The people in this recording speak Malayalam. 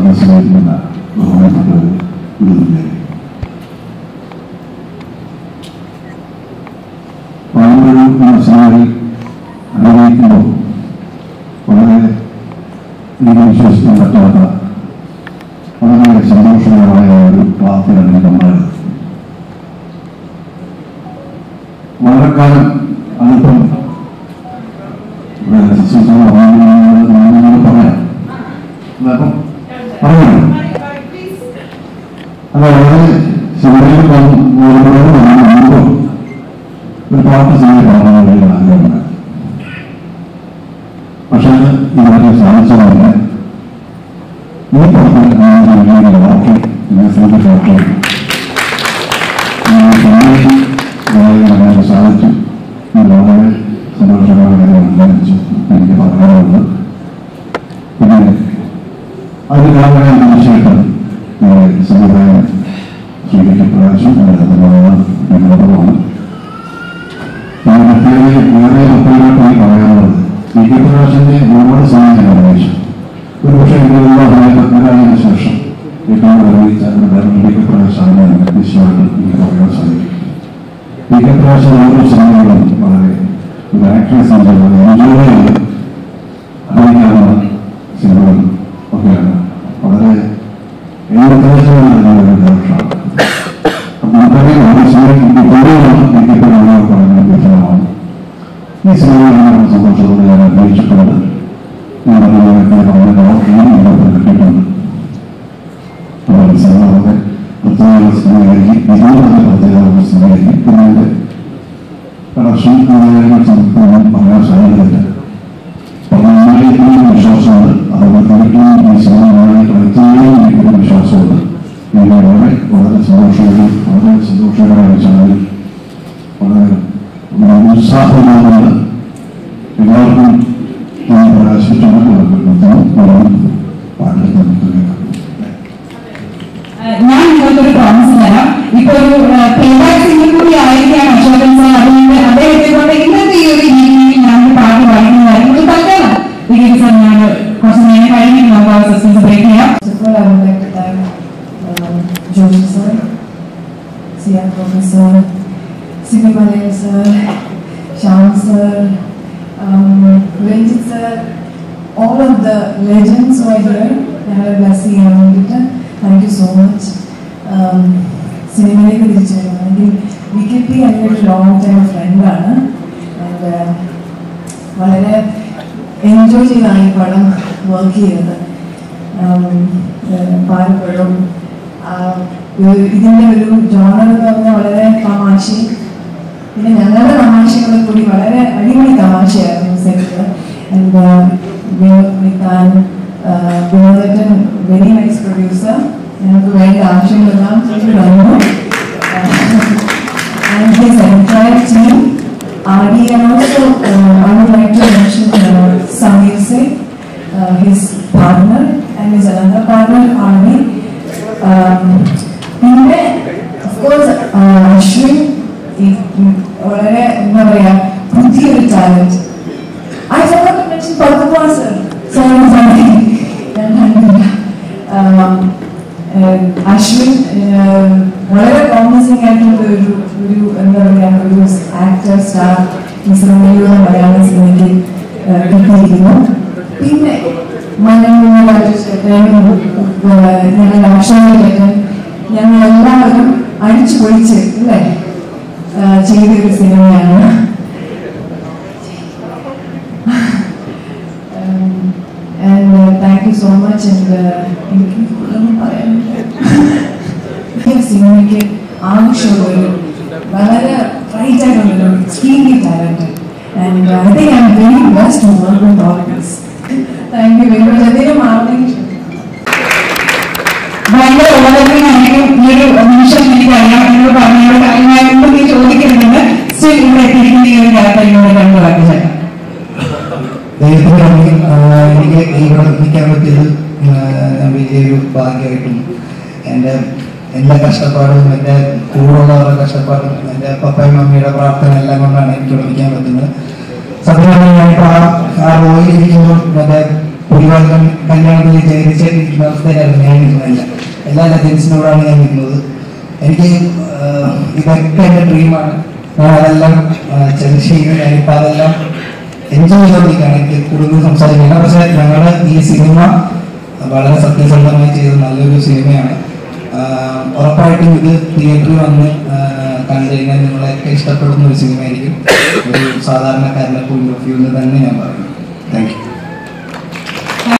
മനസ്സിലാക്കുന്ന ബഹുമാനപ്പെട്ട ഗുരുവിനെ പാമ്പഴും മനസ്സിലായി അനുഭവിക്കുമ്പോൾ വളരെ എനിക്ക് വിശ്വസിക്കാൻ പറ്റാത്ത വളരെ സന്തോഷകരമായ ഒരു വാർത്തയാണ് എനിക്കുണ്ടായത്. വളരെ കാലം അതിപ്പം പറയാം അപ്പം പറയാം അത് വളരെ സിനിമയിൽ മുമ്പ് ഒരു പാട്ട് സിനിമ കാണാൻ വേണ്ടി ആഗ്രഹമുണ്ട്. പക്ഷെ അത് ഇതുവരെ സാധിച്ചതല്ല. ഈ പാട്ട് ഓക്കെ എന്നെ ശ്രമിച്ചിട്ട് ഓക്കെ സാധിച്ചു. വളരെ സന്തോഷകരമായ കാര്യമനുസരിച്ച് എനിക്ക് പറയാനുള്ളത്. പിന്നെ അതിന് വളരെ തീർച്ചയായിട്ടും സംവിധായകൻ ശ്രീ കെ പ്രകാശം വിനോദമാണ്. വേറെ മക്കളുമായി പറയാനുള്ളത് ശ്രീ കെ പ്രകാശിന്റെ ഒരുപാട് സമയം ഞാൻ അന്വേഷിച്ചു. ഒരു പക്ഷേ എൻ്റെ വിവാഹത്തിന് ശേഷം ഏറ്റവും നിർവഹിച്ച ശ്രീ കെ പ്രകാശാണ് നിശ്ചയമായിട്ട് എനിക്ക് പറയാൻ സാധിക്കും. ശ്രീ കെ പ്രകാശൻ ഓരോ സിനിമകളും വളരെ ഒരു ആക്ട്രസ് എൻജോയ് ചെയ്ത് അഭിനയിക്കാവുന്ന സിനിമകൾ ഒക്കെയാണ്. വളരെ ഏകദേശമാണ് ഡയറക്ടറാണ്. അപ്പം നമുക്കറിയാം ഒരു സിനിമയ്ക്ക് പറയുന്ന ഈ സിനിമയിൽ സന്തോഷത്തോടെ ഞാൻ അഭിനയിച്ചിട്ടുണ്ട്. കിട്ടിയിട്ടുണ്ട്. സിനിമ വളരെ പ്രത്യേക സിനിമയായി ഇതിനുള്ള പ്രത്യേക സിനിമയായി പിന്നെ കളക്ഷൻ പറയാൻ സാധിക്കുന്നില്ല. പറഞ്ഞ വിശ്വാസമുണ്ട്. അതുകൊണ്ട് ഈ സിനിമയുമായി പ്രത്യേക വിശ്വാസമുണ്ട്. ഇതിനെ വളരെ വളരെ സന്തോഷകരമായ ചാനൽ വളരെ ഉത്സാഹമാണ്. എല്ലാവർക്കും പ്രകാശിച്ചുകൊണ്ട് പാട്ട് ഞാൻ നിങ്ങൾക്കൊരു പ്രോമിസ് തരാം. ഇപ്പൊ ഒരു പ്ലേബാക്ക് സിംഗർ കൂടി ആയിരിക്കാം അശോകൻ സാർ. അതുകൊണ്ട് അദ്ദേഹത്തെ കൊണ്ട് ഇന്നത്തെ ഈ ഒരു രീതിയിൽ ഞാൻ പാട്ട് പാടുന്നതായിരിക്കും തൽക്കാലം സാർ. ഞാൻ കുറച്ച് നേരം കഴിഞ്ഞ് നമുക്ക് സസ്പെൻസ് ബ്രേക്ക് ചെയ്യാം. Joshi sir, CR Professor, Sibi Malay sir, Shyam sir, Ranjit sir, all of the legends who are here. They have a blessing around it. Thank you so much. Cinema ke diche I VKP a long time friend ആണ്. And വളരെ എൻജോയ് ചെയ്താണ് ഈ പടം വർക്ക് ചെയ്തത്. പലപ്പോഴും ഇതിൻ്റെ ഒരു ജോണർ എന്ന് പറഞ്ഞാൽ വളരെ തമാശയും പിന്നെ ഞങ്ങളുടെ തമാശകളെ കൂടി വളരെ അടിപൊളി തമാശയായിരുന്നു സെറ്റിൽ. Vinodan very nice producer. ഞങ്ങൾക്ക് വേണ്ട ആവശ്യങ്ങളെല്ലാം ചെയ്തു തന്നു. And his entire team, RD, and also I would like to mention Samir Singh, his partner, and his another partner, RD. പിന്നെ of course Ashwin വളരെ എന്താ പറയുക പുതിയൊരു talent. I forgot to mention Padma sir. Sorry. Ashwin വളരെ പ്രോമിസിംഗ് ആയിട്ടുള്ള ഒരു എന്താ പറയുക ഒരു ആക്ടർ സ്റ്റാർ ഈ സിനിമയിലുള്ള മലയാള സിനിമയ്ക്ക് കിട്ടിയിരിക്കുന്നു. പിന്നെ ഞങ്ങളുടെ അക്ഷരങ്ങളേറ്റൻ ഞങ്ങളെല്ലാവരും അടിച്ചു പൊളിച്ച് അല്ലേ ചെയ്തൊരു സിനിമയാണ്. Thank you so much. എനിക്ക് സിനിമയ്ക്ക് ആവശ്യമുള്ളൊരു വളരെ റൈറ്റ് ആയിട്ടുള്ളൊരു extremely talented and I think I'm very blessed to work with all this. Thank you very much. എന്തെങ്കിലും മാർഗം ഭയങ്കര ഓർഡറിനായിരിക്കും ഈ ഒരു നിമിഷം എനിക്കറിയാം. എന്നോട് പറഞ്ഞോട് കാര്യമായിട്ടും നീ ചോദിക്കുന്നുണ്ട്. സ്റ്റിൽ ഇവിടെ എത്തിയിരിക്കുന്ന ഈ ഒരു യാത്രയിലൂടെ കണ്ടു വാക്കിച്ചേക്കാം. എനിക്ക് ഇവിടെ നിൽക്കാൻ പറ്റിയത് വലിയൊരു ഭാഗ്യമായിട്ടും എൻ്റെ എല്ലാ കഷ്ടപ്പാടും എൻ്റെ കൂടെയുള്ളവരുടെ കഷ്ടപ്പാടും എൻ്റെ പപ്പയും മമ്മിയുടെ പ്രാർത്ഥന എല്ലാം കൊണ്ടാണ് എനിക്ക് ഇവിടെ നിൽക്കാൻ പറ്റുന്നത്. സത്യമായിട്ട് ആ റോയിലിരിക്കുമ്പോൾ എൻ്റെ പുതിയ തിരുവാതിരം കല്യാണത്തിൽ ജയിച്ചിരിക്കുന്ന അവസ്ഥയിലായിരുന്നു ഞാൻ നിൽക്കുന്നതല്ല. എല്ലാ ലെജൻസിനോടാണ് ഞാൻ നിൽക്കുന്നത്. എനിക്ക് ഇതൊക്കെ എൻ്റെ ഡ്രീമാണ്. ഞാൻ അതെല്ലാം ചെറിയ ഞാനിപ്പോൾ അതെല്ലാം എൻജോയ് ചെയ്തോണ്ടിരിക്കുകയാണ്. എനിക്ക് കൂടുതൽ സംസാരിക്കണം. പക്ഷേ ഞങ്ങളുടെ ഈ സിനിമ വളരെ സത്യസന്ധമായി ചെയ്ത നല്ലൊരു സിനിമയാണ്. ഉറപ്പായിട്ടും ഇത് തിയേറ്ററിൽ വന്ന് കണ്ടു കഴിഞ്ഞാൽ നിങ്ങളെയൊക്കെ ഇഷ്ടപ്പെടുന്ന ഒരു സിനിമയായിരിക്കും. ഒരു സാധാരണക്കാരൻ്റെ പോയിന്റ് ഓഫ് വ്യൂ എന്ന് തന്നെ ഞാൻ പറയുന്നു. Thank you.